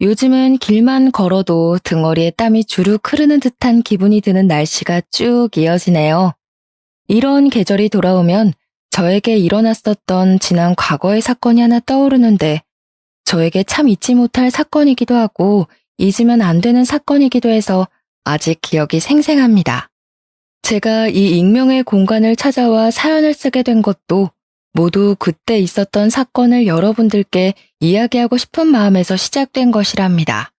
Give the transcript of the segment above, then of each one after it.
요즘은 길만 걸어도 등허리에 땀이 주룩 흐르는 듯한 기분이 드는 날씨가 쭉 이어지네요. 이런 계절이 돌아오면 저에게 일어났었던 지난 과거의 사건이 하나 떠오르는데 저에게 참 잊지 못할 사건이기도 하고 잊으면 안 되는 사건이기도 해서 아직 기억이 생생합니다. 제가 이 익명의 공간을 찾아와 사연을 쓰게 된 것도 모두 그때 있었던 사건을 여러분들께 이야기하고 싶은 마음에서 시작된 것이랍니다.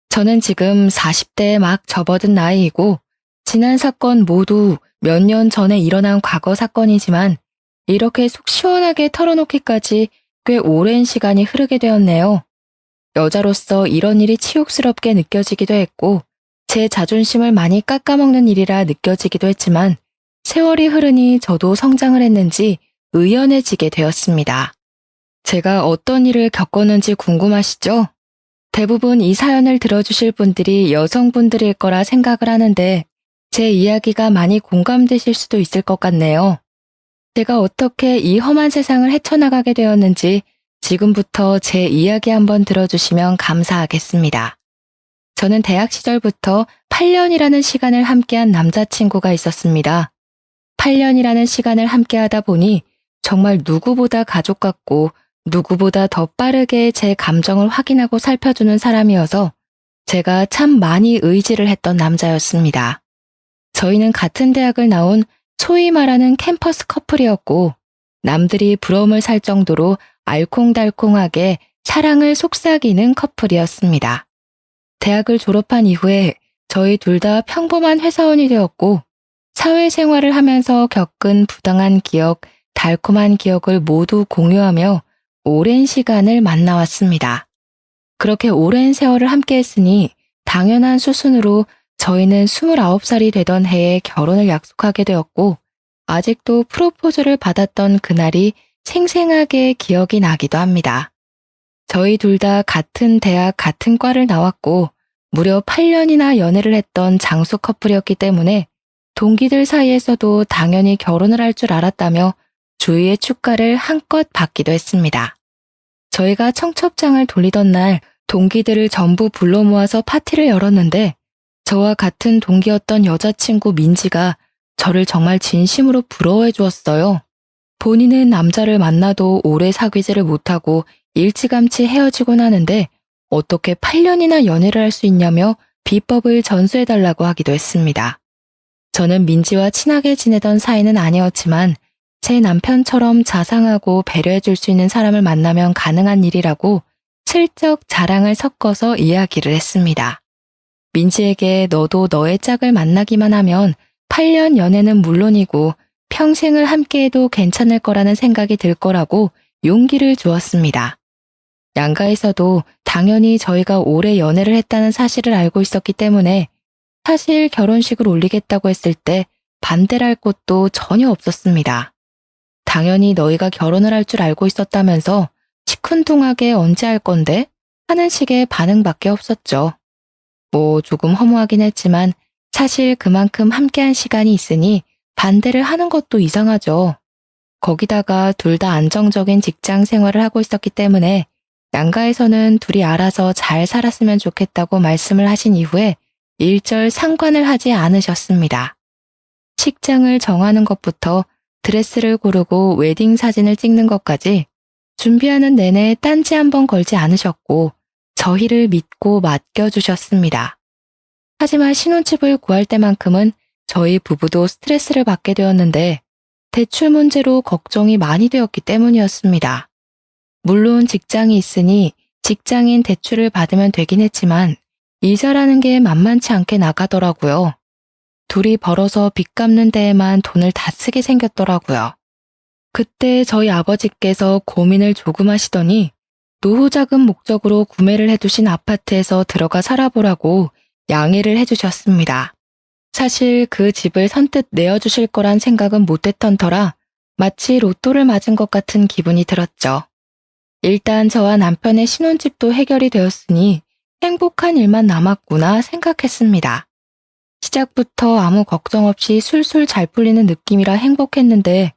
저는 지금 40대에 막 접어든 나이이고 지난 사건 모두 몇 년 전에 일어난 과거 사건이지만 이렇게 속 시원하게 털어놓기까지 꽤 오랜 시간이 흐르게 되었네요. 여자로서 이런 일이 치욕스럽게 느껴지기도 했고 제 자존심을 많이 깎아먹는 일이라 느껴지기도 했지만 세월이 흐르니 저도 성장을 했는지 의연해지게 되었습니다. 제가 어떤 일을 겪었는지 궁금하시죠? 대부분 이 사연을 들어주실 분들이 여성분들일 거라 생각을 하는데 제 이야기가 많이 공감되실 수도 있을 것 같네요. 제가 어떻게 이 험한 세상을 헤쳐나가게 되었는지 지금부터 제 이야기 한번 들어주시면 감사하겠습니다. 저는 대학 시절부터 8년이라는 시간을 함께한 남자친구가 있었습니다. 8년이라는 시간을 함께하다 보니 정말 누구보다 가족 같고 누구보다 더 빠르게 제 감정을 확인하고 살펴주는 사람이어서 제가 참 많이 의지를 했던 남자였습니다. 저희는 같은 대학을 나온 소위 말하는 캠퍼스 커플이었고 남들이 부러움을 살 정도로 알콩달콩하게 사랑을 속삭이는 커플이었습니다. 대학을 졸업한 이후에 저희 둘 다 평범한 회사원이 되었고 사회생활을 하면서 겪은 부당한 기억, 달콤한 기억을 모두 공유하며 오랜 시간을 만나왔습니다. 그렇게 오랜 세월을 함께했으니 당연한 수순으로 저희는 29살이 되던 해에 결혼을 약속하게 되었고 아직도 프로포즈를 받았던 그날이 생생하게 기억이 나기도 합니다. 저희 둘 다 같은 대학 같은 과를 나왔고 무려 8년이나 연애를 했던 장수 커플이었기 때문에 동기들 사이에서도 당연히 결혼을 할 줄 알았다며 주위의 축가를 한껏 받기도 했습니다. 저희가 청첩장을 돌리던 날 동기들을 전부 불러 모아서 파티를 열었는데 저와 같은 동기였던 여자친구 민지가 저를 정말 진심으로 부러워해 주었어요. 본인은 남자를 만나도 오래 사귀지를 못하고 일찌감치 헤어지곤 하는데 어떻게 8년이나 연애를 할 수 있냐며 비법을 전수해달라고 하기도 했습니다. 저는 민지와 친하게 지내던 사이는 아니었지만 제 남편처럼 자상하고 배려해줄 수 있는 사람을 만나면 가능한 일이라고 슬쩍 자랑을 섞어서 이야기를 했습니다. 민지에게 너도 너의 짝을 만나기만 하면 8년 연애는 물론이고 평생을 함께해도 괜찮을 거라는 생각이 들 거라고 용기를 주었습니다. 양가에서도 당연히 저희가 오래 연애를 했다는 사실을 알고 있었기 때문에 사실 결혼식을 올리겠다고 했을 때 반대를 할 곳도 전혀 없었습니다. 당연히 너희가 결혼을 할 줄 알고 있었다면서 시큰둥하게 언제 할 건데? 하는 식의 반응밖에 없었죠. 뭐 조금 허무하긴 했지만 사실 그만큼 함께한 시간이 있으니 반대를 하는 것도 이상하죠. 거기다가 둘 다 안정적인 직장 생활을 하고 있었기 때문에 양가에서는 둘이 알아서 잘 살았으면 좋겠다고 말씀을 하신 이후에 일절 상관을 하지 않으셨습니다. 식장을 정하는 것부터 드레스를 고르고 웨딩 사진을 찍는 것까지 준비하는 내내 딴지 한번 걸지 않으셨고 저희를 믿고 맡겨주셨습니다. 하지만 신혼집을 구할 때만큼은 저희 부부도 스트레스를 받게 되었는데 대출 문제로 걱정이 많이 되었기 때문이었습니다. 물론 직장이 있으니 직장인 대출을 받으면 되긴 했지만 이자라는 게 만만치 않게 나가더라고요. 둘이 벌어서 빚 갚는 데에만 돈을 다 쓰게 생겼더라고요. 그때 저희 아버지께서 고민을 조금 하시더니 노후 자금 목적으로 구매를 해두신 아파트에서 들어가 살아보라고 양해를 해주셨습니다. 사실 그 집을 선뜻 내어주실 거란 생각은 못했던 터라 마치 로또를 맞은 것 같은 기분이 들었죠. 일단 저와 남편의 신혼집도 해결이 되었으니 행복한 일만 남았구나 생각했습니다. 시작부터 아무 걱정 없이 술술 잘 풀리는 느낌이라 행복했는데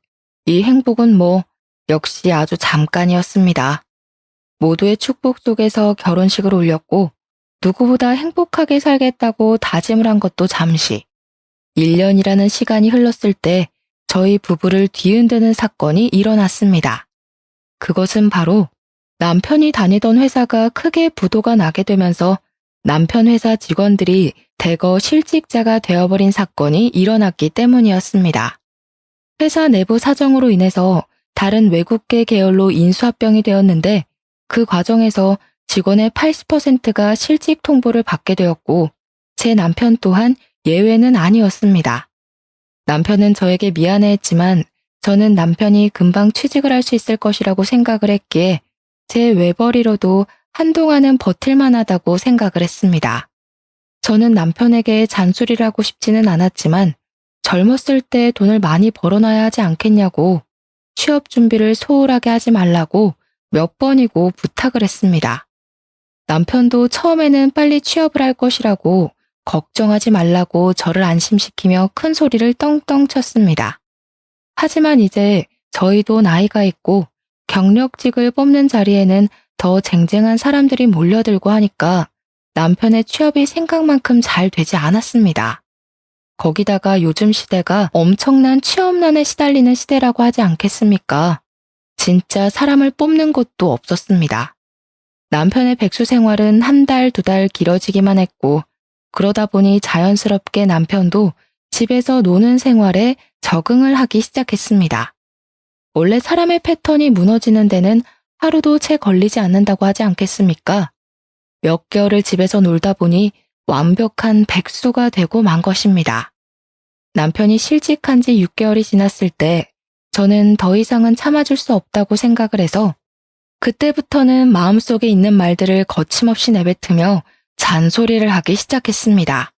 이 행복은 역시 아주 잠깐이었습니다. 모두의 축복 속에서 결혼식을 올렸고 누구보다 행복하게 살겠다고 다짐을 한 것도 잠시. 1년이라는 시간이 흘렀을 때 저희 부부를 뒤흔드는 사건이 일어났습니다. 그것은 바로 남편이 다니던 회사가 크게 부도가 나게 되면서 남편 회사 직원들이 대거 실직자가 되어버린 사건이 일어났기 때문이었습니다. 회사 내부 사정으로 인해서 다른 외국계 계열로 인수합병이 되었는데 그 과정에서 직원의 80%가 실직 통보를 받게 되었고 제 남편 또한 예외는 아니었습니다. 남편은 저에게 미안해했지만 저는 남편이 금방 취직을 할 수 있을 것이라고 생각을 했기에 제 외벌이로도 한동안은 버틸만 하다고 생각을 했습니다. 저는 남편에게 잔소리를 하고 싶지는 않았지만 젊었을 때 돈을 많이 벌어놔야 하지 않겠냐고 취업 준비를 소홀하게 하지 말라고 몇 번이고 부탁을 했습니다. 남편도 처음에는 빨리 취업을 할 것이라고 걱정하지 말라고 저를 안심시키며 큰 소리를 떵떵 쳤습니다. 하지만 이제 저희도 나이가 있고 경력직을 뽑는 자리에는 더 쟁쟁한 사람들이 몰려들고 하니까 남편의 취업이 생각만큼 잘 되지 않았습니다. 거기다가 요즘 시대가 엄청난 취업난에 시달리는 시대라고 하지 않겠습니까? 진짜 사람을 뽑는 곳도 없었습니다. 남편의 백수 생활은 한 달, 두 달 길어지기만 했고 그러다 보니 자연스럽게 남편도 집에서 노는 생활에 적응을 하기 시작했습니다. 원래 사람의 패턴이 무너지는 데는 하루도 채 걸리지 않는다고 하지 않겠습니까? 몇 개월을 집에서 놀다 보니 완벽한 백수가 되고 만 것입니다. 남편이 실직한 지 6개월이 지났을 때 저는 더 이상은 참아줄 수 없다고 생각을 해서 그때부터는 마음속에 있는 말들을 거침없이 내뱉으며 잔소리를 하기 시작했습니다.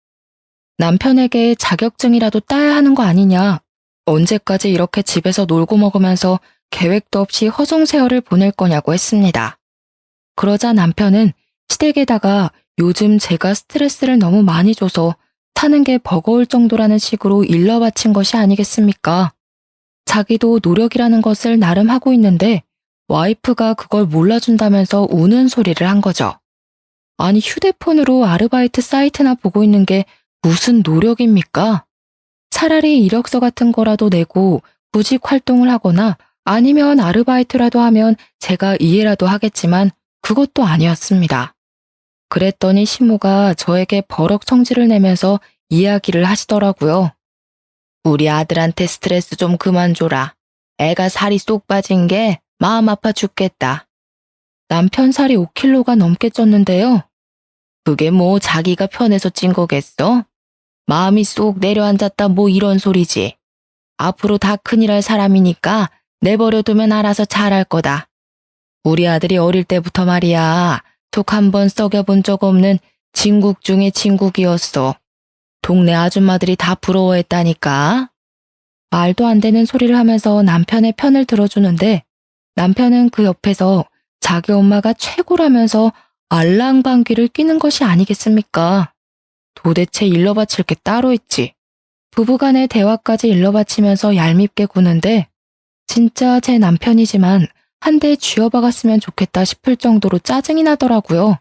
남편에게 자격증이라도 따야 하는 거 아니냐? 언제까지 이렇게 집에서 놀고 먹으면서 계획도 없이 허송세월을 보낼 거냐고 했습니다. 그러자 남편은 시댁에다가 요즘 제가 스트레스를 너무 많이 줘서 사는 게 버거울 정도라는 식으로 일러바친 것이 아니겠습니까? 자기도 노력이라는 것을 나름 하고 있는데 와이프가 그걸 몰라준다면서 우는 소리를 한 거죠. 아니 휴대폰으로 아르바이트 사이트나 보고 있는 게 무슨 노력입니까? 차라리 이력서 같은 거라도 내고 구직 활동을 하거나 아니면 아르바이트라도 하면 제가 이해라도 하겠지만 그것도 아니었습니다. 그랬더니 시모가 저에게 버럭 성질을 내면서 이야기를 하시더라고요. 우리 아들한테 스트레스 좀 그만 줘라. 애가 살이 쏙 빠진 게 마음 아파 죽겠다. 남편 살이 5kg가 넘게 쪘는데요. 그게 뭐 자기가 편해서 찐 거겠어? 마음이 쏙 내려앉았다 뭐 이런 소리지. 앞으로 다 큰일 할 사람이니까 내버려두면 알아서 잘할 거다. 우리 아들이 어릴 때부터 말이야. 속 한 번 썩여본 적 없는 진국 중에 진국이었어. 동네 아줌마들이 다 부러워했다니까. 말도 안 되는 소리를 하면서 남편의 편을 들어주는데 남편은 그 옆에서 자기 엄마가 최고라면서 알랑방귀를 뀌는 것이 아니겠습니까? 도대체 일러바칠 게 따로 있지. 부부간의 대화까지 일러바치면서 얄밉게 구는데 진짜 제 남편이지만 한 대 쥐어박았으면 좋겠다 싶을 정도로 짜증이 나더라고요.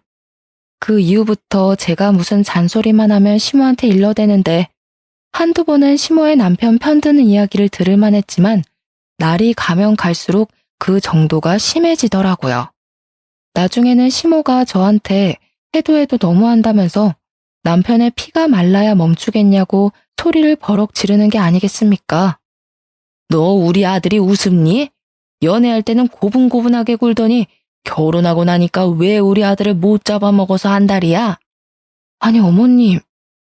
그 이후부터 제가 무슨 잔소리만 하면 시모한테 일러대는데 한두 번은 시모의 남편 편드는 이야기를 들을만 했지만 날이 가면 갈수록 그 정도가 심해지더라고요. 나중에는 시모가 저한테 해도 너무한다면서 남편의 피가 말라야 멈추겠냐고 소리를 버럭 지르는 게 아니겠습니까? 너 우리 아들이 우습니? 연애할 때는 고분고분하게 굴더니 결혼하고 나니까 왜 우리 아들을 못 잡아먹어서 한달이야? 아니 어머님,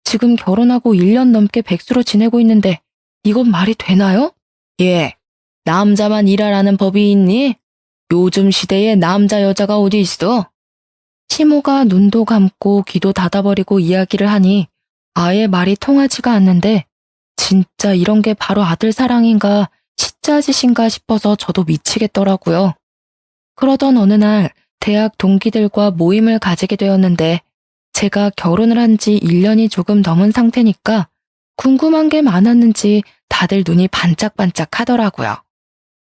지금 결혼하고 1년 넘게 백수로 지내고 있는데 이건 말이 되나요? 예, 남자만 일하라는 법이 있니? 요즘 시대에 남자 여자가 어디 있어? 시모가 눈도 감고 귀도 닫아버리고 이야기를 하니 아예 말이 통하지가 않는데 진짜 이런 게 바로 아들 사랑인가 시짜짓인가 싶어서 저도 미치겠더라고요. 그러던 어느 날 대학 동기들과 모임을 가지게 되었는데 제가 결혼을 한 지 1년이 조금 넘은 상태니까 궁금한 게 많았는지 다들 눈이 반짝반짝 하더라고요.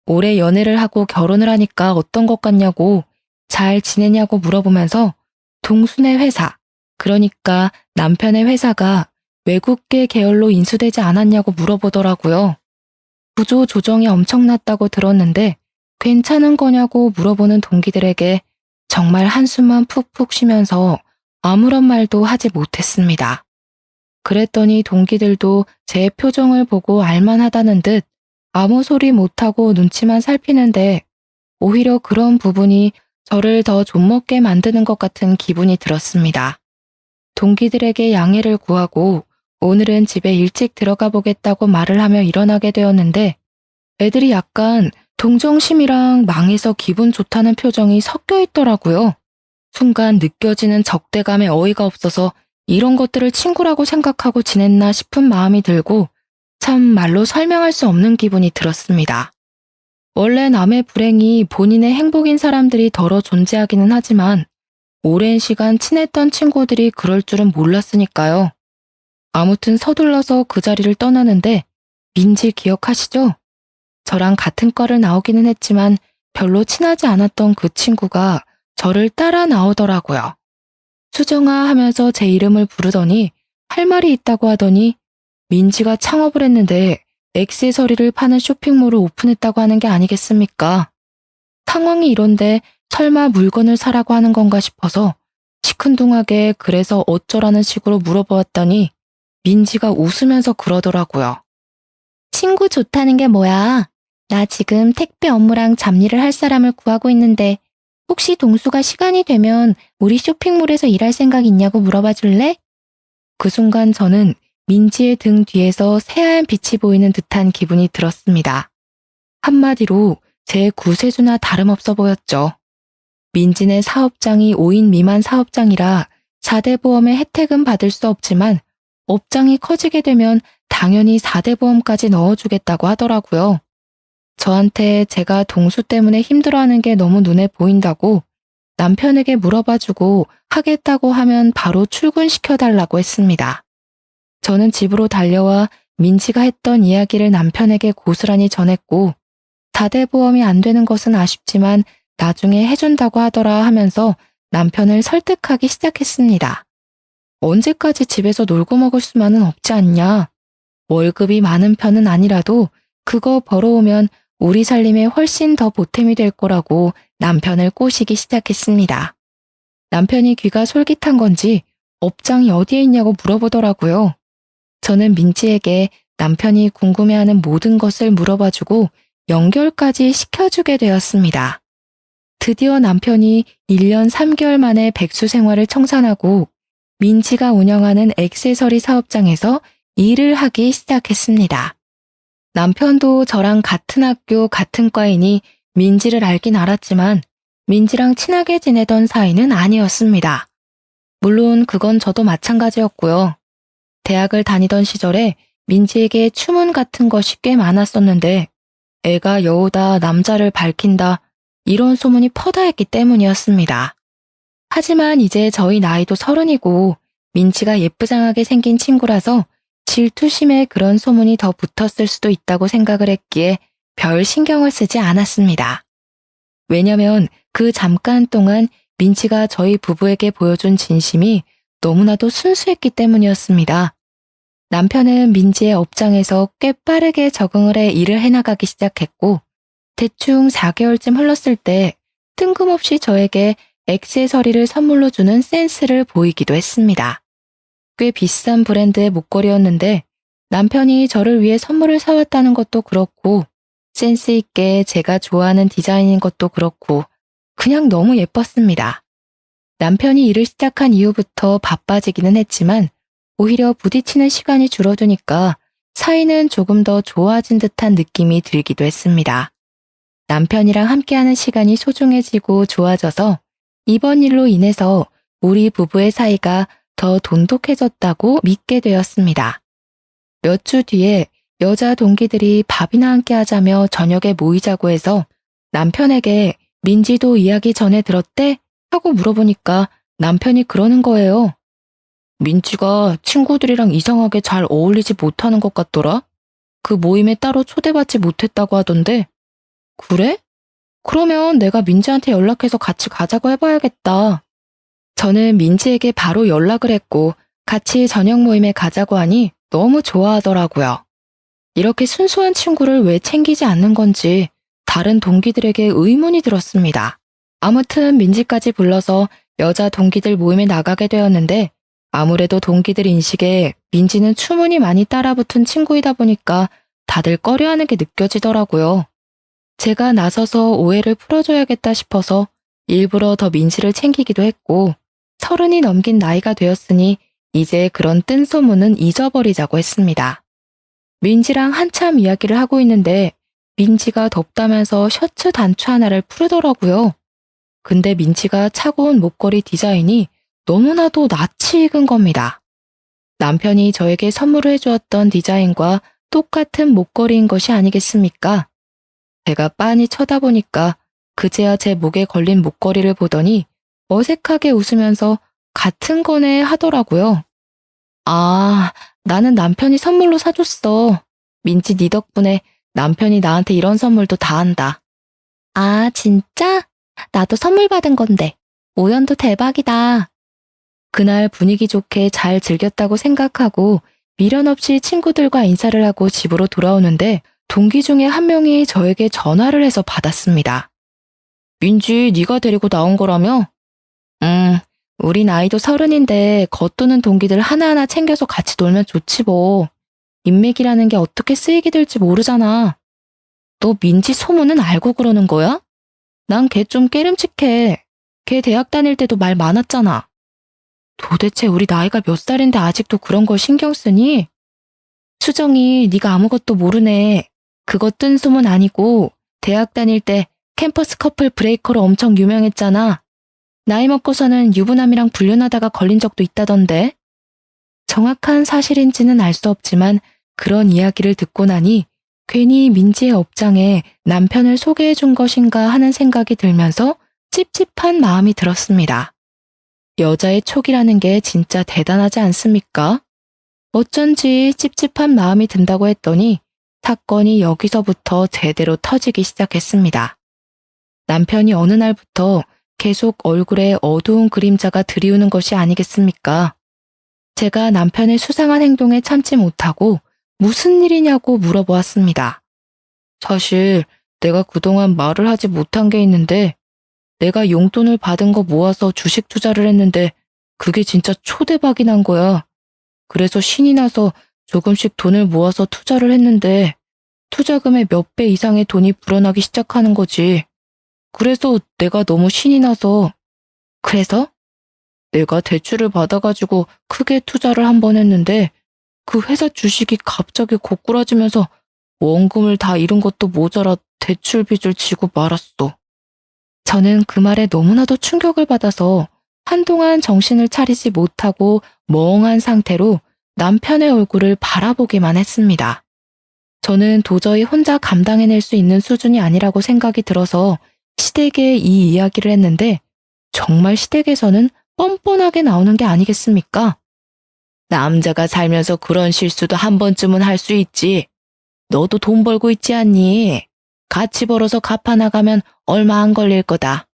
올해 연애를 하고 결혼을 하니까 어떤 것 같냐고 잘 지내냐고 물어보면서 동순의 회사, 그러니까 남편의 회사가 외국계 계열로 인수되지 않았냐고 물어보더라고요. 구조 조정이 엄청났다고 들었는데 괜찮은 거냐고 물어보는 동기들에게 정말 한숨만 푹푹 쉬면서 아무런 말도 하지 못했습니다. 그랬더니 동기들도 제 표정을 보고 알만하다는 듯 아무 소리 못하고 눈치만 살피는데 오히려 그런 부분이 저를 더 좀먹게 만드는 것 같은 기분이 들었습니다. 동기들에게 양해를 구하고 오늘은 집에 일찍 들어가 보겠다고 말을 하며 일어나게 되었는데 애들이 약간 동정심이랑 망해서 기분 좋다는 표정이 섞여 있더라고요. 순간 느껴지는 적대감에 어이가 없어서 이런 것들을 친구라고 생각하고 지냈나 싶은 마음이 들고 참 말로 설명할 수 없는 기분이 들었습니다. 원래 남의 불행이 본인의 행복인 사람들이 덜어 존재하기는 하지만 오랜 시간 친했던 친구들이 그럴 줄은 몰랐으니까요. 아무튼 서둘러서 그 자리를 떠나는데 민지 기억하시죠? 저랑 같은 과를 나오기는 했지만 별로 친하지 않았던 그 친구가 저를 따라 나오더라고요. 수정아 하면서 제 이름을 부르더니 할 말이 있다고 하더니 민지가 창업을 했는데 액세서리를 파는 쇼핑몰을 오픈했다고 하는 게 아니겠습니까? 상황이 이런데 설마 물건을 사라고 하는 건가 싶어서 시큰둥하게 그래서 어쩌라는 식으로 물어보았더니 민지가 웃으면서 그러더라고요. 친구 좋다는 게 뭐야? 나 지금 택배 업무랑 잡일을 할 사람을 구하고 있는데 혹시 동수가 시간이 되면 우리 쇼핑몰에서 일할 생각 있냐고 물어봐 줄래? 그 순간 저는 민지의 등 뒤에서 새하얀 빛이 보이는 듯한 기분이 들었습니다. 한마디로 제 구세주나 다름없어 보였죠. 민지네 사업장이 5인 미만 사업장이라 4대 보험의 혜택은 받을 수 없지만 업장이 커지게 되면 당연히 4대 보험까지 넣어주겠다고 하더라고요. 저한테 제가 동수 때문에 힘들어하는 게 너무 눈에 보인다고 남편에게 물어봐주고 하겠다고 하면 바로 출근시켜달라고 했습니다. 저는 집으로 달려와 민지가 했던 이야기를 남편에게 고스란히 전했고 4대 보험이 안 되는 것은 아쉽지만 나중에 해준다고 하더라 하면서 남편을 설득하기 시작했습니다. 언제까지 집에서 놀고 먹을 수만은 없지 않냐. 월급이 많은 편은 아니라도 그거 벌어오면 우리 살림에 훨씬 더 보탬이 될 거라고 남편을 꼬시기 시작했습니다. 남편이 귀가 솔깃한 건지 업장이 어디에 있냐고 물어보더라고요. 저는 민지에게 남편이 궁금해하는 모든 것을 물어봐주고 연결까지 시켜주게 되었습니다. 드디어 남편이 1년 3개월 만에 백수 생활을 청산하고 민지가 운영하는 액세서리 사업장에서 일을 하기 시작했습니다. 남편도 저랑 같은 학교 같은 과이니 민지를 알긴 알았지만 민지랑 친하게 지내던 사이는 아니었습니다. 물론 그건 저도 마찬가지였고요. 대학을 다니던 시절에 민지에게 추문 같은 것이 꽤 많았었는데 애가 여우다 남자를 밝힌다 이런 소문이 퍼다했기 때문이었습니다. 하지만 이제 저희 나이도 30이고 민지가 예쁘장하게 생긴 친구라서 질투심에 그런 소문이 더 붙었을 수도 있다고 생각을 했기에 별 신경을 쓰지 않았습니다. 왜냐면 그 잠깐 동안 민지가 저희 부부에게 보여준 진심이 너무나도 순수했기 때문이었습니다. 남편은 민지의 업장에서 꽤 빠르게 적응을 해 일을 해나가기 시작했고 대충 4개월쯤 흘렀을 때 뜬금없이 저에게 액세서리를 선물로 주는 센스를 보이기도 했습니다. 꽤 비싼 브랜드의 목걸이였는데 남편이 저를 위해 선물을 사왔다는 것도 그렇고 센스 있게 제가 좋아하는 디자인인 것도 그렇고 그냥 너무 예뻤습니다. 남편이 일을 시작한 이후부터 바빠지기는 했지만 오히려 부딪히는 시간이 줄어드니까 사이는 조금 더 좋아진 듯한 느낌이 들기도 했습니다. 남편이랑 함께하는 시간이 소중해지고 좋아져서 이번 일로 인해서 우리 부부의 사이가 더 돈독해졌다고 믿게 되었습니다. 몇 주 뒤에 여자 동기들이 밥이나 함께 하자며 저녁에 모이자고 해서 남편에게 민지도 이야기 전에 들었대? 하고 물어보니까 남편이 그러는 거예요. 민지가 친구들이랑 이상하게 잘 어울리지 못하는 것 같더라? 그 모임에 따로 초대받지 못했다고 하던데. 그래? 그러면 내가 민지한테 연락해서 같이 가자고 해봐야겠다. 저는 민지에게 바로 연락을 했고 같이 저녁 모임에 가자고 하니 너무 좋아하더라고요. 이렇게 순수한 친구를 왜 챙기지 않는 건지 다른 동기들에게 의문이 들었습니다. 아무튼 민지까지 불러서 여자 동기들 모임에 나가게 되었는데 아무래도 동기들 인식에 민지는 추문이 많이 따라붙은 친구이다 보니까 다들 꺼려하는 게 느껴지더라고요. 제가 나서서 오해를 풀어줘야겠다 싶어서 일부러 더 민지를 챙기기도 했고 30이 넘긴 나이가 되었으니 이제 그런 뜬 소문은 잊어버리자고 했습니다. 민지랑 한참 이야기를 하고 있는데 민지가 덥다면서 셔츠 단추 하나를 풀더라고요. 근데 민지가 차고 온 목걸이 디자인이 너무나도 낯이 익은 겁니다. 남편이 저에게 선물을 해주었던 디자인과 똑같은 목걸이인 것이 아니겠습니까? 제가 빤히 쳐다보니까 그제야 제 목에 걸린 목걸이를 보더니 어색하게 웃으면서 같은 거네 하더라고요. 아, 나는 남편이 선물로 사줬어. 민지 네 덕분에 남편이 나한테 이런 선물도 다 한다. 아, 진짜? 나도 선물 받은 건데. 우연도 대박이다. 그날 분위기 좋게 잘 즐겼다고 생각하고 미련 없이 친구들과 인사를 하고 집으로 돌아오는데 동기 중에 한 명이 저에게 전화를 해서 받았습니다. 민지, 네가 데리고 나온 거라며? 우리 나이도 30인데 겉도는 동기들 하나하나 챙겨서 같이 놀면 좋지 뭐. 인맥이라는 게 어떻게 쓰이게 될지 모르잖아. 너 민지 소문은 알고 그러는 거야? 난 걔 좀 깨름칙해. 걔 대학 다닐 때도 말 많았잖아. 도대체 우리 나이가 몇 살인데 아직도 그런 걸 신경 쓰니? 수정이 네가 아무것도 모르네. 그거 뜬 소문 아니고 대학 다닐 때 캠퍼스 커플 브레이커로 엄청 유명했잖아. 나이 먹고서는 유부남이랑 불륜하다가 걸린 적도 있다던데. 정확한 사실인지는 알 수 없지만 그런 이야기를 듣고 나니 괜히 민지의 업장에 남편을 소개해 준 것인가 하는 생각이 들면서 찝찝한 마음이 들었습니다. 여자의 촉이라는 게 진짜 대단하지 않습니까? 어쩐지 찝찝한 마음이 든다고 했더니 사건이 여기서부터 제대로 터지기 시작했습니다. 남편이 어느 날부터 계속 얼굴에 어두운 그림자가 드리우는 것이 아니겠습니까? 제가 남편의 수상한 행동에 참지 못하고 무슨 일이냐고 물어보았습니다. 사실 내가 그동안 말을 하지 못한 게 있는데 내가 용돈을 받은 거 모아서 주식 투자를 했는데 그게 진짜 초대박이 난 거야. 그래서 신이 나서 조금씩 돈을 모아서 투자를 했는데 투자금의 몇 배 이상의 돈이 불어나기 시작하는 거지. 그래서 내가 너무 신이 나서 그래서 내가 대출을 받아가지고 크게 투자를 한 번 했는데 그 회사 주식이 갑자기 고꾸라지면서 원금을 다 잃은 것도 모자라 대출 빚을 지고 말았어. 저는 그 말에 너무나도 충격을 받아서 한동안 정신을 차리지 못하고 멍한 상태로 남편의 얼굴을 바라보기만 했습니다. 저는 도저히 혼자 감당해낼 수 있는 수준이 아니라고 생각이 들어서 시댁에 이 이야기를 했는데 정말 시댁에서는 뻔뻔하게 나오는 게 아니겠습니까? 남자가 살면서 그런 실수도 한 번쯤은 할 수 있지. 너도 돈 벌고 있지 않니? 같이 벌어서 갚아나가면 얼마 안 걸릴 거다.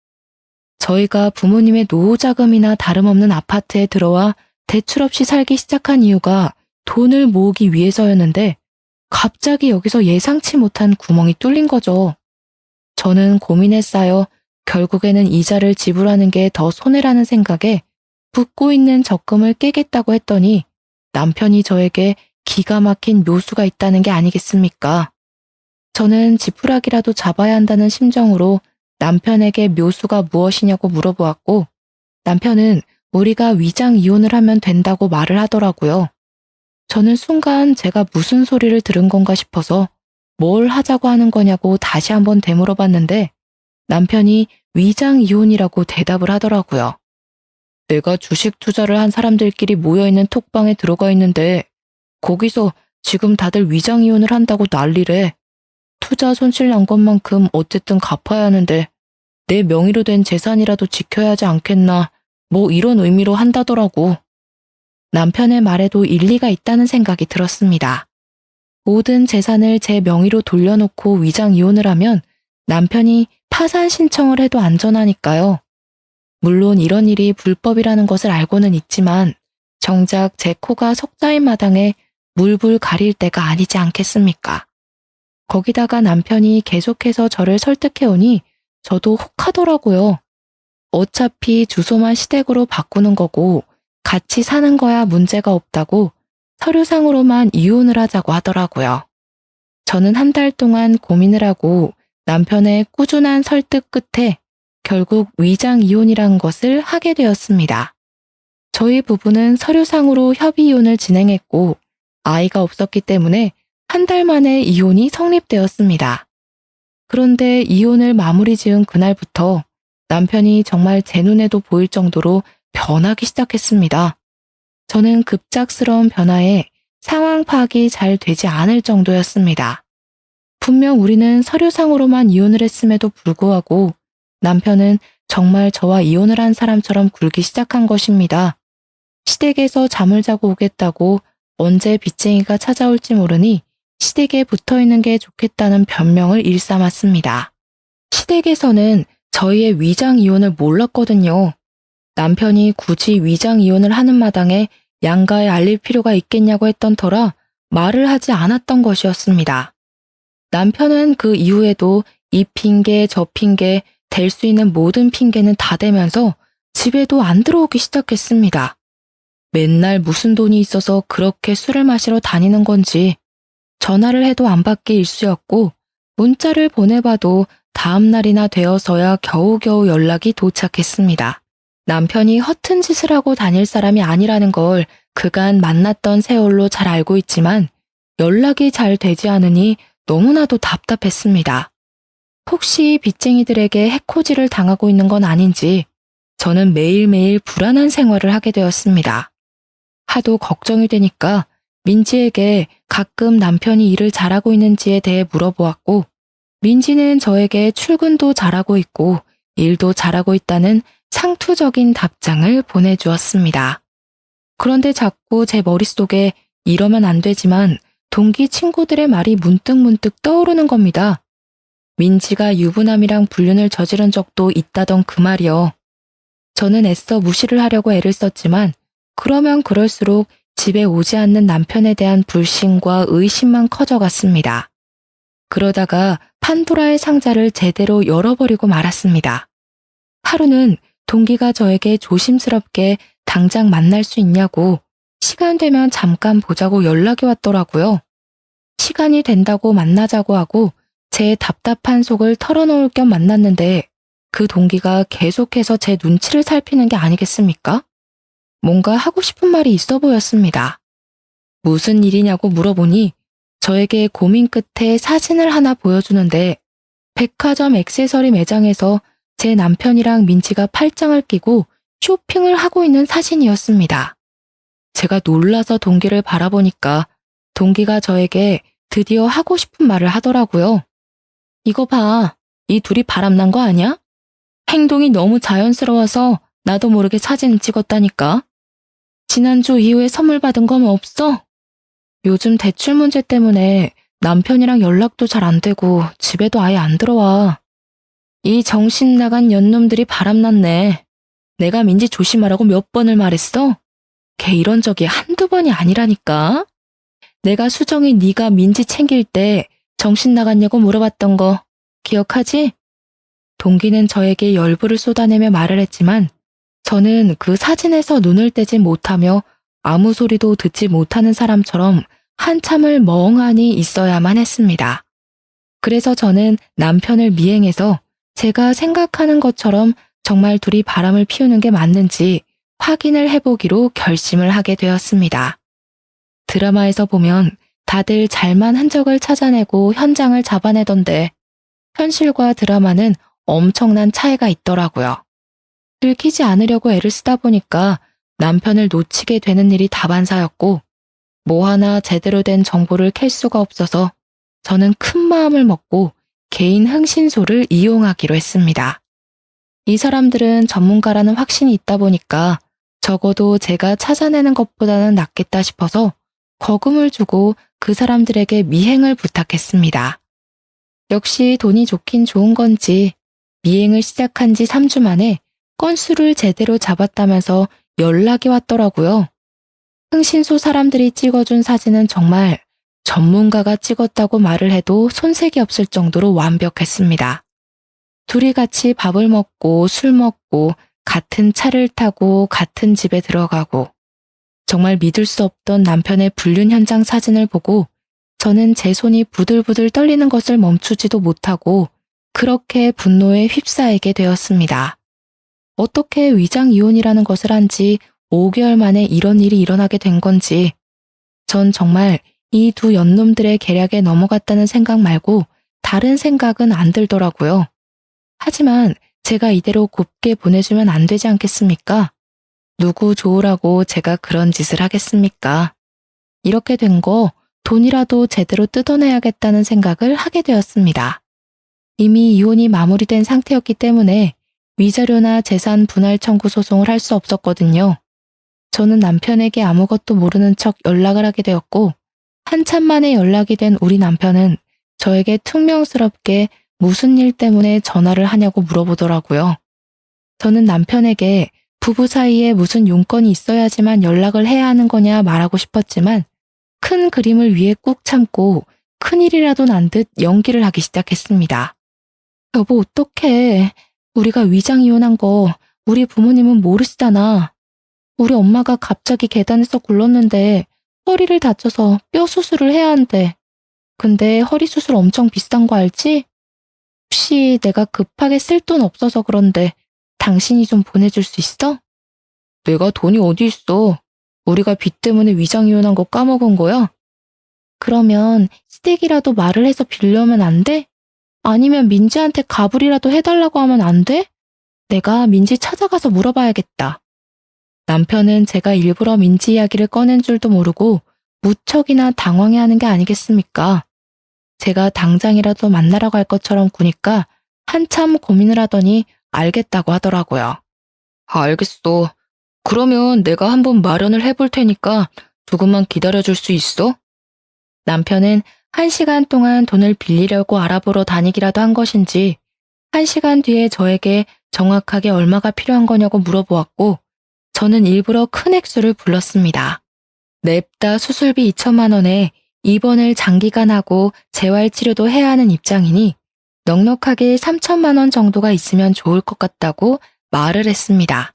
저희가 부모님의 노후자금이나 다름없는 아파트에 들어와 대출 없이 살기 시작한 이유가 돈을 모으기 위해서였는데 갑자기 여기서 예상치 못한 구멍이 뚫린 거죠. 저는 고민에 쌓여 결국에는 이자를 지불하는 게 더 손해라는 생각에 붓고 있는 적금을 깨겠다고 했더니 남편이 저에게 기가 막힌 묘수가 있다는 게 아니겠습니까? 저는 지푸라기라도 잡아야 한다는 심정으로 남편에게 묘수가 무엇이냐고 물어보았고 남편은 우리가 위장 이혼을 하면 된다고 말을 하더라고요. 저는 순간 제가 무슨 소리를 들은 건가 싶어서 뭘 하자고 하는 거냐고 다시 한번 되물어봤는데 남편이 위장 이혼이라고 대답을 하더라고요. 내가 주식 투자를 한 사람들끼리 모여있는 톡방에 들어가 있는데 거기서 지금 다들 위장 이혼을 한다고 난리래. 투자 손실 난 것만큼 어쨌든 갚아야 하는데 내 명의로 된 재산이라도 지켜야 하지 않겠나 뭐 이런 의미로 한다더라고. 남편의 말에도 일리가 있다는 생각이 들었습니다. 모든 재산을 제 명의로 돌려놓고 위장 이혼을 하면 남편이 파산 신청을 해도 안전하니까요. 물론 이런 일이 불법이라는 것을 알고는 있지만 정작 제 코가 석자인 마당에 물불 가릴 때가 아니지 않겠습니까? 거기다가 남편이 계속해서 저를 설득해오니 저도 혹하더라고요. 어차피 주소만 시댁으로 바꾸는 거고 같이 사는 거야 문제가 없다고 서류상으로만 이혼을 하자고 하더라고요. 저는 한 달 동안 고민을 하고 남편의 꾸준한 설득 끝에 결국 위장 이혼이란 것을 하게 되었습니다. 저희 부부는 서류상으로 협의 이혼을 진행했고 아이가 없었기 때문에 한 달 만에 이혼이 성립되었습니다. 그런데 이혼을 마무리 지은 그날부터 남편이 정말 제 눈에도 보일 정도로 변하기 시작했습니다. 저는 급작스러운 변화에 상황 파악이 잘 되지 않을 정도였습니다. 분명 우리는 서류상으로만 이혼을 했음에도 불구하고 남편은 정말 저와 이혼을 한 사람처럼 굴기 시작한 것입니다. 시댁에서 잠을 자고 오겠다고 언제 빚쟁이가 찾아올지 모르니 시댁에 붙어있는 게 좋겠다는 변명을 일삼았습니다. 시댁에서는 저희의 위장 이혼을 몰랐거든요. 남편이 굳이 위장 이혼을 하는 마당에 양가에 알릴 필요가 있겠냐고 했던 터라 말을 하지 않았던 것이었습니다. 남편은 그 이후에도 이 핑계 저 핑계 댈 수 있는 모든 핑계는 다 대면서 집에도 안 들어오기 시작했습니다. 맨날 무슨 돈이 있어서 그렇게 술을 마시러 다니는 건지 전화를 해도 안 받기 일쑤였고 문자를 보내봐도 다음 날이나 되어서야 겨우겨우 연락이 도착했습니다. 남편이 허튼 짓을 하고 다닐 사람이 아니라는 걸 그간 만났던 세월로 잘 알고 있지만 연락이 잘 되지 않으니 너무나도 답답했습니다. 혹시 빚쟁이들에게 해코지를 당하고 있는 건 아닌지 저는 매일매일 불안한 생활을 하게 되었습니다. 하도 걱정이 되니까 민지에게 가끔 남편이 일을 잘하고 있는지에 대해 물어보았고 민지는 저에게 출근도 잘하고 있고 일도 잘하고 있다는 상투적인 답장을 보내주었습니다. 그런데 자꾸 제 머릿속에 이러면 안 되지만 동기 친구들의 말이 문득문득 떠오르는 겁니다. 민지가 유부남이랑 불륜을 저지른 적도 있다던 그 말이요. 저는 애써 무시를 하려고 애를 썼지만 그러면 그럴수록 집에 오지 않는 남편에 대한 불신과 의심만 커져갔습니다. 그러다가 판도라의 상자를 제대로 열어버리고 말았습니다. 하루는 동기가 저에게 조심스럽게 당장 만날 수 있냐고 시간 되면 잠깐 보자고 연락이 왔더라고요. 시간이 된다고 만나자고 하고 제 답답한 속을 털어놓을 겸 만났는데 그 동기가 계속해서 제 눈치를 살피는 게 아니겠습니까? 뭔가 하고 싶은 말이 있어 보였습니다. 무슨 일이냐고 물어보니 저에게 고민 끝에 사진을 하나 보여주는데 백화점 액세서리 매장에서 제 남편이랑 민지가 팔짱을 끼고 쇼핑을 하고 있는 사진이었습니다. 제가 놀라서 동기를 바라보니까 동기가 저에게 드디어 하고 싶은 말을 하더라고요. 이거 봐, 이 둘이 바람난 거 아니야? 행동이 너무 자연스러워서 나도 모르게 사진 찍었다니까. 지난주 이후에 선물 받은 건 없어? 요즘 대출 문제 때문에 남편이랑 연락도 잘 안 되고 집에도 아예 안 들어와. 이 정신 나간 년놈들이 바람났네. 내가 민지 조심하라고 몇 번을 말했어? 걔 이런 적이 한두 번이 아니라니까. 내가 수정이 네가 민지 챙길 때 정신 나갔냐고 물어봤던 거 기억하지? 동기는 저에게 열불을 쏟아내며 말을 했지만 저는 그 사진에서 눈을 떼지 못하며 아무 소리도 듣지 못하는 사람처럼 한참을 멍하니 있어야만 했습니다. 그래서 저는 남편을 미행해서 제가 생각하는 것처럼 정말 둘이 바람을 피우는 게 맞는지 확인을 해보기로 결심을 하게 되었습니다. 드라마에서 보면 다들 잘만 흔적을 찾아내고 현장을 잡아내던데 현실과 드라마는 엄청난 차이가 있더라고요. 들키지 않으려고 애를 쓰다 보니까 남편을 놓치게 되는 일이 다반사였고 뭐 하나 제대로 된 정보를 캘 수가 없어서 저는 큰 마음을 먹고 개인 흥신소를 이용하기로 했습니다. 이 사람들은 전문가라는 확신이 있다 보니까 적어도 제가 찾아내는 것보다는 낫겠다 싶어서 거금을 주고 그 사람들에게 미행을 부탁했습니다. 역시 돈이 좋긴 좋은 건지 미행을 시작한 지 3주 만에 건수를 제대로 잡았다면서 연락이 왔더라고요. 흥신소 사람들이 찍어준 사진은 정말 전문가가 찍었다고 말을 해도 손색이 없을 정도로 완벽했습니다. 둘이 같이 밥을 먹고 술 먹고 같은 차를 타고 같은 집에 들어가고 정말 믿을 수 없던 남편의 불륜 현장 사진을 보고 저는 제 손이 부들부들 떨리는 것을 멈추지도 못하고 그렇게 분노에 휩싸이게 되었습니다. 어떻게 위장 이혼이라는 것을 한 지 5개월 만에 이런 일이 일어나게 된 건지 전 정말 이 두 연놈들의 계략에 넘어갔다는 생각 말고 다른 생각은 안 들더라고요. 하지만 제가 이대로 곱게 보내주면 안 되지 않겠습니까? 누구 좋으라고 제가 그런 짓을 하겠습니까? 이렇게 된 거 돈이라도 제대로 뜯어내야겠다는 생각을 하게 되었습니다. 이미 이혼이 마무리된 상태였기 때문에 위자료나 재산 분할 청구 소송을 할 수 없었거든요. 저는 남편에게 아무것도 모르는 척 연락을 하게 되었고 한참 만에 연락이 된 우리 남편은 저에게 퉁명스럽게 무슨 일 때문에 전화를 하냐고 물어보더라고요. 저는 남편에게 부부 사이에 무슨 용건이 있어야지만 연락을 해야 하는 거냐 말하고 싶었지만 큰 그림을 위해 꾹 참고 큰일이라도 난 듯 연기를 하기 시작했습니다. 여보, 어떡해. 우리가 위장 이혼한 거 우리 부모님은 모르시잖아. 우리 엄마가 갑자기 계단에서 굴렀는데 허리를 다쳐서 뼈 수술을 해야 한대. 근데 허리 수술 엄청 비싼 거 알지? 혹시 내가 급하게 쓸 돈 없어서 그런데 당신이 좀 보내줄 수 있어? 내가 돈이 어디 있어. 우리가 빚 때문에 위장 이혼한 거 까먹은 거야? 그러면 시댁이라도 말을 해서 빌려오면 안 돼? 아니면 민지한테 가불이라도 해달라고 하면 안 돼? 내가 민지 찾아가서 물어봐야겠다. 남편은 제가 일부러 민지 이야기를 꺼낸 줄도 모르고 무척이나 당황해하는 게 아니겠습니까? 제가 당장이라도 만나러 갈 것처럼 구니까 한참 고민을 하더니 알겠다고 하더라고요. 알겠어. 그러면 내가 한번 마련을 해볼 테니까 조금만 기다려줄 수 있어? 남편은 1시간 동안 돈을 빌리려고 알아보러 다니기라도 한 것인지 1시간 뒤에 저에게 정확하게 얼마가 필요한 거냐고 물어보았고 저는 일부러 큰 액수를 불렀습니다. 냅다 수술비 2천만 원에 입원을 장기간 하고 재활치료도 해야 하는 입장이니 넉넉하게 3천만 원 정도가 있으면 좋을 것 같다고 말을 했습니다.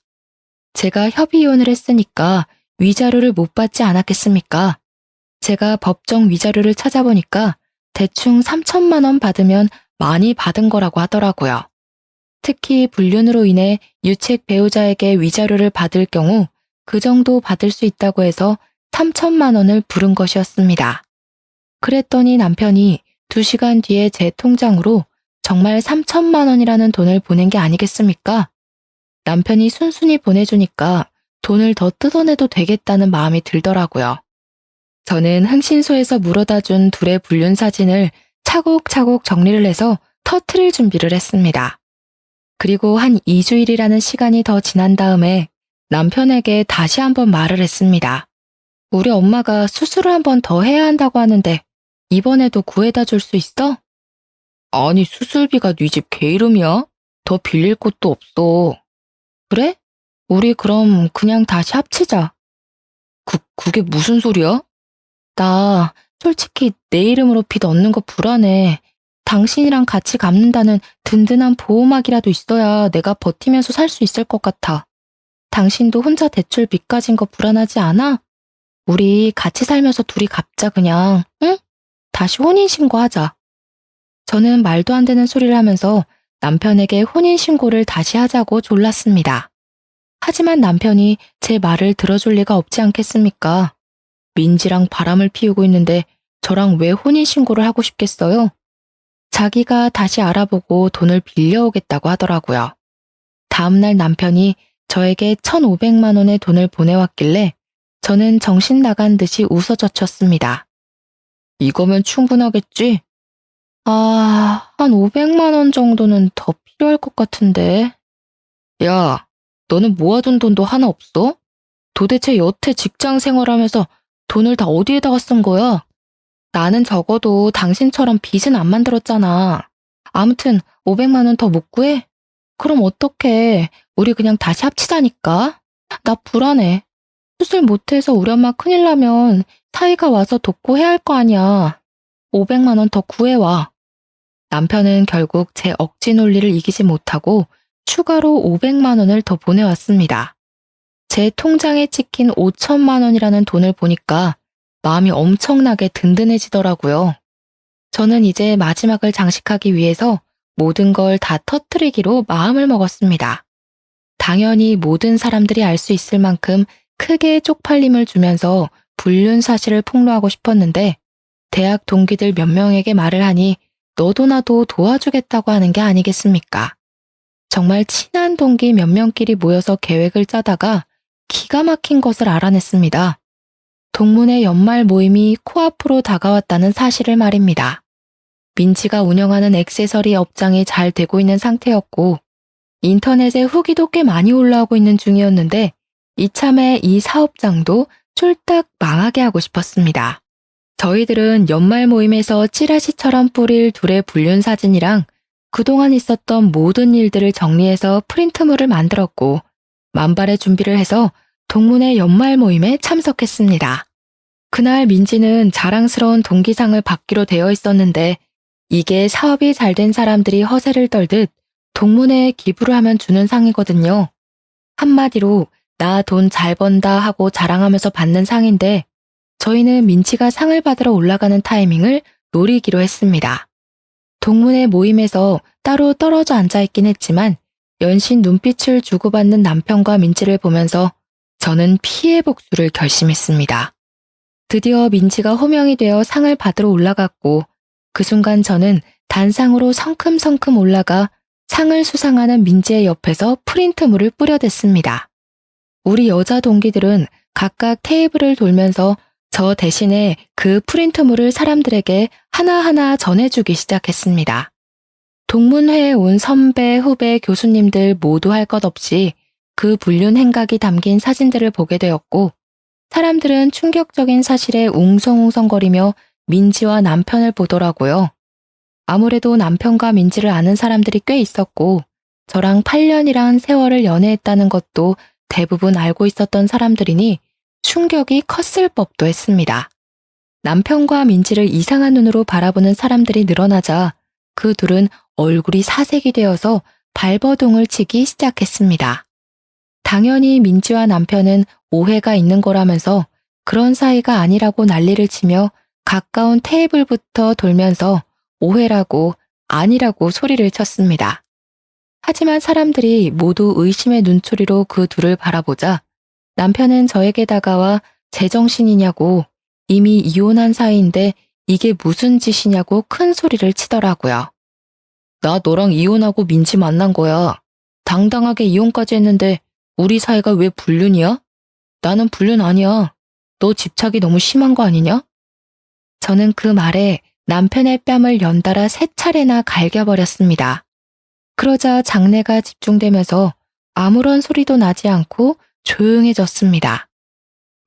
제가 협의이혼을 했으니까 위자료를 못 받지 않았겠습니까? 제가 법정 위자료를 찾아보니까 대충 3천만 원 받으면 많이 받은 거라고 하더라고요. 특히 불륜으로 인해 유책 배우자에게 위자료를 받을 경우 그 정도 받을 수 있다고 해서 3천만 원을 부른 것이었습니다. 그랬더니 남편이 2시간 뒤에 제 통장으로 정말 3천만 원이라는 돈을 보낸 게 아니겠습니까? 남편이 순순히 보내주니까 돈을 더 뜯어내도 되겠다는 마음이 들더라고요. 저는 흥신소에서 물어다 준 둘의 불륜 사진을 차곡차곡 정리를 해서 터트릴 준비를 했습니다. 그리고 한 2주일이라는 시간이 더 지난 다음에 남편에게 다시 한번 말을 했습니다. 우리 엄마가 수술을 한 번 더 해야 한다고 하는데 이번에도 구해다 줄 수 있어? 아니, 수술비가 네 집 개 이름이야? 더 빌릴 곳도 없어. 그래? 우리 그럼 그냥 다시 합치자. 그게 무슨 소리야? 나 솔직히 내 이름으로 빚 얻는 거 불안해. 당신이랑 같이 갚는다는 든든한 보호막이라도 있어야 내가 버티면서 살 수 있을 것 같아. 당신도 혼자 대출 빚 가진 거 불안하지 않아? 우리 같이 살면서 둘이 갚자 그냥, 응? 다시 혼인신고하자. 저는 말도 안 되는 소리를 하면서 남편에게 혼인신고를 다시 하자고 졸랐습니다. 하지만 남편이 제 말을 들어줄 리가 없지 않겠습니까? 민지랑 바람을 피우고 있는데 저랑 왜 혼인신고를 하고 싶겠어요? 자기가 다시 알아보고 돈을 빌려오겠다고 하더라고요. 다음날 남편이 저에게 1,500만 원의 돈을 보내왔길래 저는 정신 나간 듯이 웃어젖혔습니다. 이거면 충분하겠지? 한 500만 원 정도는 더 필요할 것 같은데. 야, 너는 모아둔 돈도 하나 없어? 도대체 여태 직장 생활하면서 돈을 다 어디에다가 쓴 거야? 나는 적어도 당신처럼 빚은 안 만들었잖아. 아무튼 500만 원 더 못 구해? 그럼 어떡해. 우리 그냥 다시 합치자니까. 나 불안해. 수술 못해서 우리 엄마 큰일 나면 사이가 와서 돕고 해야 할 거 아니야. 500만 원 더 구해와. 남편은 결국 제 억지 논리를 이기지 못하고 추가로 500만 원을 더 보내왔습니다. 제 통장에 찍힌 5천만 원이라는 돈을 보니까 마음이 엄청나게 든든해지더라고요. 저는 이제 마지막을 장식하기 위해서 모든 걸 다 터뜨리기로 마음을 먹었습니다. 당연히 모든 사람들이 알 수 있을 만큼 크게 쪽팔림을 주면서 불륜 사실을 폭로하고 싶었는데 대학 동기들 몇 명에게 말을 하니 너도 나도 도와주겠다고 하는 게 아니겠습니까? 정말 친한 동기 몇 명끼리 모여서 계획을 짜다가 기가 막힌 것을 알아냈습니다. 동문회 연말 모임이 코앞으로 다가왔다는 사실을 말입니다. 민지가 운영하는 액세서리 업장이 잘 되고 있는 상태였고 인터넷에 후기도 꽤 많이 올라오고 있는 중이었는데 이참에 이 사업장도 쫄딱 망하게 하고 싶었습니다. 저희들은 연말 모임에서 찌라시처럼 뿌릴 둘의 불륜 사진이랑 그동안 있었던 모든 일들을 정리해서 프린트물을 만들었고 만발의 준비를 해서 동문회 연말 모임에 참석했습니다. 그날 민지는 자랑스러운 동기상을 받기로 되어 있었는데 이게 사업이 잘 된 사람들이 허세를 떨듯 동문회에 기부를 하면 주는 상이거든요. 한마디로 나 돈 잘 번다 하고 자랑하면서 받는 상인데 저희는 민지가 상을 받으러 올라가는 타이밍을 노리기로 했습니다. 동문회 모임에서 따로 떨어져 앉아있긴 했지만 연신 눈빛을 주고받는 남편과 민지를 보면서 저는 피해 복수를 결심했습니다. 드디어 민지가 호명이 되어 상을 받으러 올라갔고 그 순간 저는 단상으로 성큼성큼 올라가 상을 수상하는 민지의 옆에서 프린트물을 뿌려댔습니다. 우리 여자 동기들은 각각 테이블을 돌면서 저 대신에 그 프린트물을 사람들에게 하나하나 전해주기 시작했습니다. 동문회에 온 선배, 후배, 교수님들 모두 할 것 없이 그 불륜 행각이 담긴 사진들을 보게 되었고 사람들은 충격적인 사실에 웅성웅성거리며 민지와 남편을 보더라고요. 아무래도 남편과 민지를 아는 사람들이 꽤 있었고 저랑 8년이란 세월을 연애했다는 것도 대부분 알고 있었던 사람들이니 충격이 컸을 법도 했습니다. 남편과 민지를 이상한 눈으로 바라보는 사람들이 늘어나자 그 둘은 얼굴이 사색이 되어서 발버둥을 치기 시작했습니다. 당연히 민지와 남편은 오해가 있는 거라면서 그런 사이가 아니라고 난리를 치며 가까운 테이블부터 돌면서 오해라고 아니라고 소리를 쳤습니다. 하지만 사람들이 모두 의심의 눈초리로 그 둘을 바라보자 남편은 저에게 다가와 제정신이냐고 이미 이혼한 사이인데 이게 무슨 짓이냐고 큰 소리를 치더라고요. 나 너랑 이혼하고 민지 만난 거야. 당당하게 이혼까지 했는데 우리 사이가 왜 불륜이야? 나는 불륜 아니야. 너 집착이 너무 심한 거 아니냐? 저는 그 말에 남편의 뺨을 연달아 3차례나 갈겨버렸습니다. 그러자 장내가 집중되면서 아무런 소리도 나지 않고 조용해졌습니다.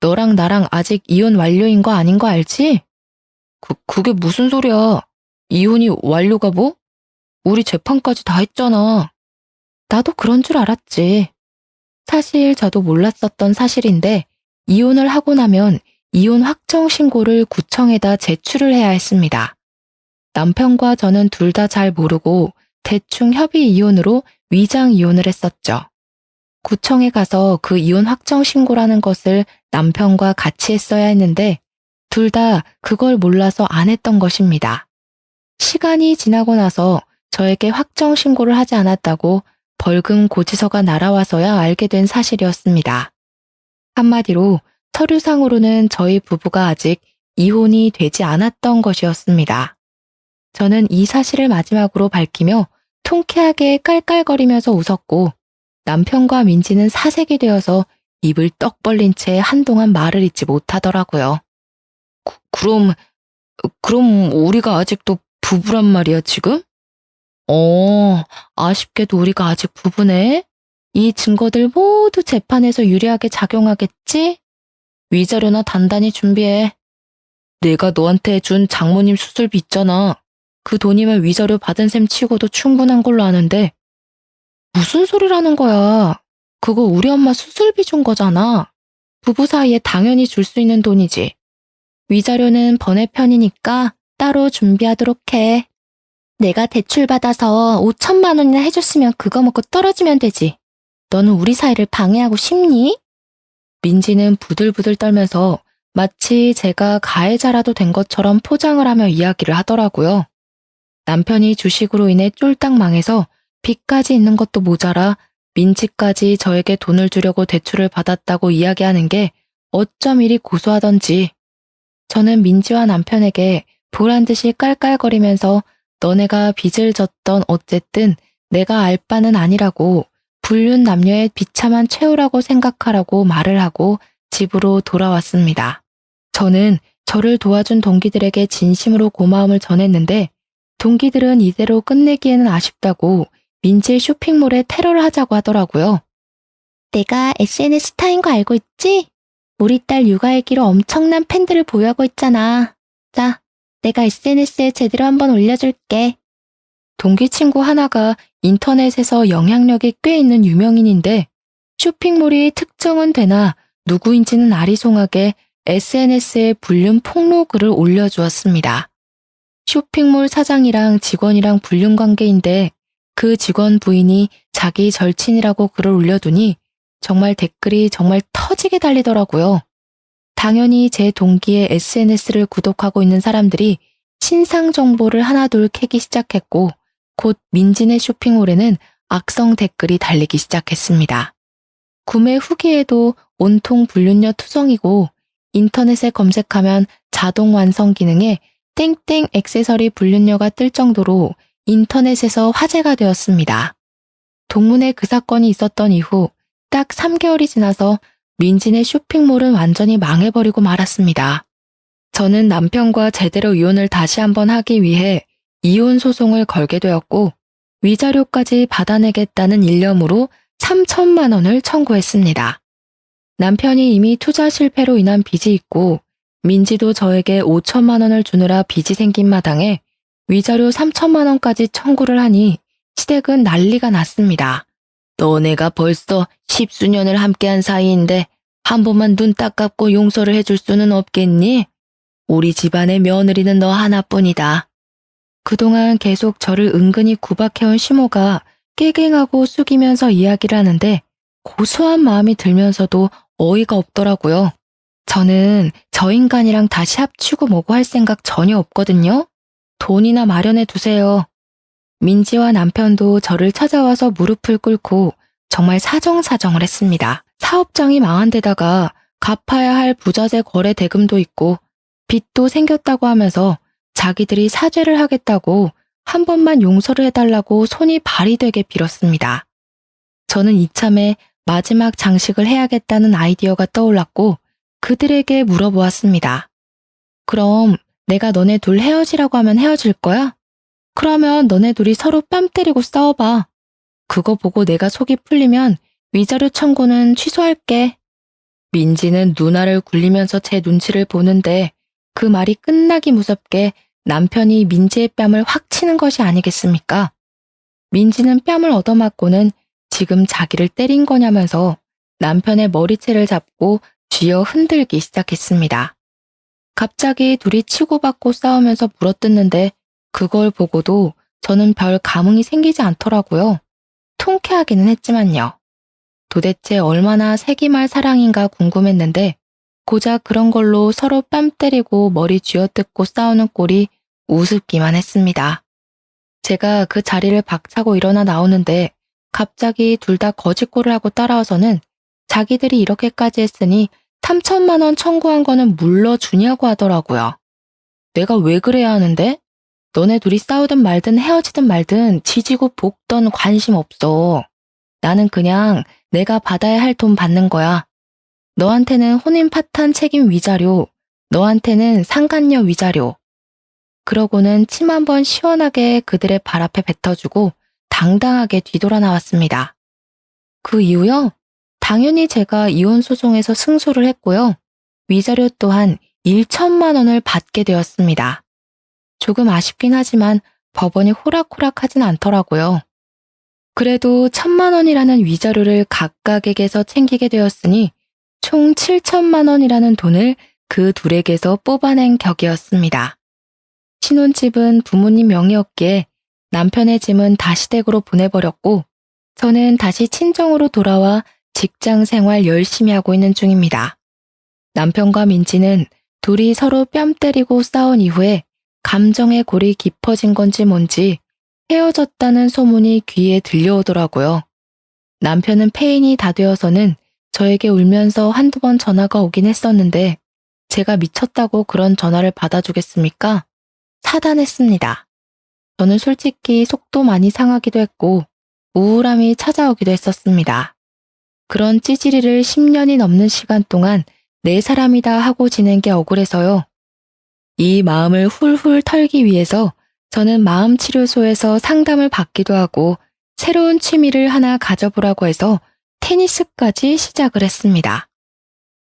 너랑 나랑 아직 이혼 완료인 거 아닌 거 알지? 그게 무슨 소리야? 이혼이 완료가 뭐? 우리 재판까지 다 했잖아. 나도 그런 줄 알았지. 사실 저도 몰랐었던 사실인데 이혼을 하고 나면 이혼 확정 신고를 구청에다 제출을 해야 했습니다. 남편과 저는 둘 다 잘 모르고 대충 협의 이혼으로 위장 이혼을 했었죠. 구청에 가서 그 이혼 확정 신고라는 것을 남편과 같이 했어야 했는데 둘 다 그걸 몰라서 안 했던 것입니다. 시간이 지나고 나서 저에게 확정 신고를 하지 않았다고 벌금 고지서가 날아와서야 알게 된 사실이었습니다. 한마디로 서류상으로는 저희 부부가 아직 이혼이 되지 않았던 것이었습니다. 저는 이 사실을 마지막으로 밝히며 통쾌하게 깔깔거리면서 웃었고 남편과 민지는 사색이 되어서 입을 떡 벌린 채 한동안 말을 잇지 못하더라고요. 그럼 우리가 아직도 부부란 말이야 지금? 아쉽게도 우리가 아직 부부네. 이 증거들 모두 재판에서 유리하게 작용하겠지? 위자료나 단단히 준비해. 내가 너한테 준 장모님 수술비 있잖아. 그 돈이면 위자료 받은 셈 치고도 충분한 걸로 아는데. 무슨 소리라는 거야? 그거 우리 엄마 수술비 준 거잖아. 부부 사이에 당연히 줄 수 있는 돈이지. 위자료는 번외편이니까 따로 준비하도록 해. 내가 대출 받아서 5천만 원이나 해줬으면 그거 먹고 떨어지면 되지. 너는 우리 사이를 방해하고 싶니? 민지는 부들부들 떨면서 마치 제가 가해자라도 된 것처럼 포장을 하며 이야기를 하더라고요. 남편이 주식으로 인해 쫄딱 망해서 빚까지 있는 것도 모자라 민지까지 저에게 돈을 주려고 대출을 받았다고 이야기하는 게 어쩜 이리 고소하던지. 저는 민지와 남편에게 보란듯이 깔깔거리면서 너네가 빚을 졌던 어쨌든 내가 알 바는 아니라고 불륜 남녀의 비참한 최후라고 생각하라고 말을 하고 집으로 돌아왔습니다. 저는 저를 도와준 동기들에게 진심으로 고마움을 전했는데 동기들은 이대로 끝내기에는 아쉽다고 민지의 쇼핑몰에 테러를 하자고 하더라고요. 내가 SNS 스타인 거 알고 있지? 우리 딸 육아일기로 엄청난 팬들을 보유하고 있잖아. 자, 내가 SNS에 제대로 한번 올려줄게. 동기 친구 하나가 인터넷에서 영향력이 꽤 있는 유명인인데 쇼핑몰이 특정은 되나 누구인지는 아리송하게 SNS에 불륜 폭로 글을 올려주었습니다. 쇼핑몰 사장이랑 직원이랑 불륜 관계인데 그 직원 부인이 자기 절친이라고 글을 올려두니 정말 댓글이 정말 터지게 달리더라고요. 당연히 제 동기의 SNS를 구독하고 있는 사람들이 신상 정보를 하나둘 캐기 시작했고 곧 민지네 쇼핑몰에는 악성 댓글이 달리기 시작했습니다. 구매 후기에도 온통 불륜녀 투성이고 인터넷에 검색하면 자동 완성 기능에 땡땡 액세서리 불륜녀가 뜰 정도로 인터넷에서 화제가 되었습니다. 동문회 그 사건이 있었던 이후 딱 3개월이 지나서 민지네 쇼핑몰은 완전히 망해버리고 말았습니다. 저는 남편과 제대로 이혼을 다시 한번 하기 위해 이혼 소송을 걸게 되었고 위자료까지 받아내겠다는 일념으로 3천만 원을 청구했습니다. 남편이 이미 투자 실패로 인한 빚이 있고 민지도 저에게 5천만 원을 주느라 빚이 생긴 마당에 위자료 3천만 원까지 청구를 하니 시댁은 난리가 났습니다. 너네가 벌써 10수년을 함께한 사이인데 한 번만 눈 딱 감고 용서를 해줄 수는 없겠니? 우리 집안의 며느리는 너 하나뿐이다. 그동안 계속 저를 은근히 구박해온 시모가 깨갱하고 숙이면서 이야기를 하는데 고소한 마음이 들면서도 어이가 없더라고요. 저는 저 인간이랑 다시 합치고 뭐고 할 생각 전혀 없거든요. 돈이나 마련해 두세요. 민지와 남편도 저를 찾아와서 무릎을 꿇고 정말 사정사정을 했습니다. 사업장이 망한 데다가 갚아야 할 부자재 거래 대금도 있고 빚도 생겼다고 하면서 자기들이 사죄를 하겠다고 한 번만 용서를 해달라고 손이 발이 되게 빌었습니다. 저는 이참에 마지막 장식을 해야겠다는 아이디어가 떠올랐고 그들에게 물어보았습니다. 그럼 내가 너네 둘 헤어지라고 하면 헤어질 거야? 그러면 너네 둘이 서로 뺨 때리고 싸워봐. 그거 보고 내가 속이 풀리면 위자료 청구는 취소할게. 민지는 누나를 굴리면서 제 눈치를 보는데 그 말이 끝나기 무섭게 남편이 민지의 뺨을 확 치는 것이 아니겠습니까? 민지는 뺨을 얻어맞고는 지금 자기를 때린 거냐면서 남편의 머리채를 잡고 쥐어 흔들기 시작했습니다. 갑자기 둘이 치고받고 싸우면서 물어뜯는데 그걸 보고도 저는 별 감흥이 생기지 않더라고요. 통쾌하기는 했지만요. 도대체 얼마나 세기말 사랑인가 궁금했는데 고작 그런 걸로 서로 뺨 때리고 머리 쥐어뜯고 싸우는 꼴이 우습기만 했습니다. 제가 그 자리를 박차고 일어나 나오는데 갑자기 둘 다 거짓골을 하고 따라와서는 자기들이 이렇게까지 했으니 3천만 원 청구한 거는 물러주냐고 하더라고요. 내가 왜 그래야 하는데? 너네 둘이 싸우든 말든 헤어지든 말든 지지고 볶던 관심 없어. 나는 그냥 내가 받아야 할 돈 받는 거야. 너한테는 혼인 파탄 책임 위자료, 너한테는 상간녀 위자료. 그러고는 침 한 번 시원하게 그들의 발 앞에 뱉어주고 당당하게 뒤돌아 나왔습니다. 그 이후요? 당연히 제가 이혼 소송에서 승소를 했고요. 위자료 또한 1천만 원을 받게 되었습니다. 조금 아쉽긴 하지만 법원이 호락호락하진 않더라고요. 그래도 1,000만 원이라는 위자료를 각각에게서 챙기게 되었으니 총 7천만 원이라는 돈을 그 둘에게서 뽑아낸 격이었습니다. 신혼집은 부모님 명의였기에 남편의 짐은 다시 댁으로 보내버렸고 저는 다시 친정으로 돌아와 직장 생활 열심히 하고 있는 중입니다. 남편과 민지는 둘이 서로 뺨 때리고 싸운 이후에 감정의 골이 깊어진 건지 뭔지 헤어졌다는 소문이 귀에 들려오더라고요. 남편은 폐인이 다 되어서는 저에게 울면서 한두 번 전화가 오긴 했었는데 제가 미쳤다고 그런 전화를 받아주겠습니까? 차단했습니다. 저는 솔직히 속도 많이 상하기도 했고 우울함이 찾아오기도 했었습니다. 그런 찌질이를 10년이 넘는 시간 동안 내 사람이다 하고 지낸 게 억울해서요. 이 마음을 훌훌 털기 위해서 저는 마음치료소에서 상담을 받기도 하고 새로운 취미를 하나 가져보라고 해서 테니스까지 시작을 했습니다.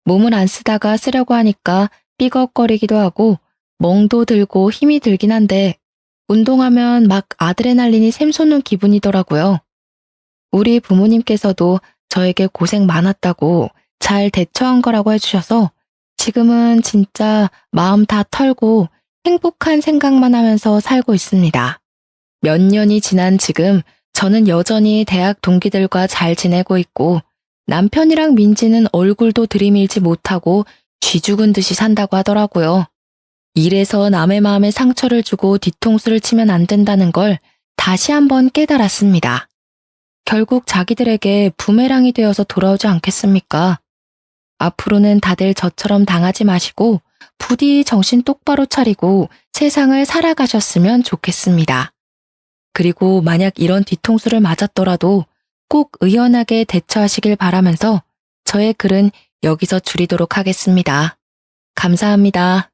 몸을 안 쓰다가 쓰려고 하니까 삐걱거리기도 하고 멍도 들고 힘이 들긴 한데 운동하면 막 아드레날린이 샘솟는 기분이더라고요. 우리 부모님께서도 저에게 고생 많았다고 잘 대처한 거라고 해주셔서 지금은 진짜 마음 다 털고 행복한 생각만 하면서 살고 있습니다. 몇 년이 지난 지금 저는 여전히 대학 동기들과 잘 지내고 있고 남편이랑 민지는 얼굴도 들이밀지 못하고 쥐 죽은 듯이 산다고 하더라고요. 일에서 남의 마음에 상처를 주고 뒤통수를 치면 안 된다는 걸 다시 한번 깨달았습니다. 결국 자기들에게 부메랑이 되어서 돌아오지 않겠습니까? 앞으로는 다들 저처럼 당하지 마시고 부디 정신 똑바로 차리고 세상을 살아가셨으면 좋겠습니다. 그리고 만약 이런 뒤통수를 맞았더라도 꼭 의연하게 대처하시길 바라면서 저의 글은 여기서 줄이도록 하겠습니다. 감사합니다.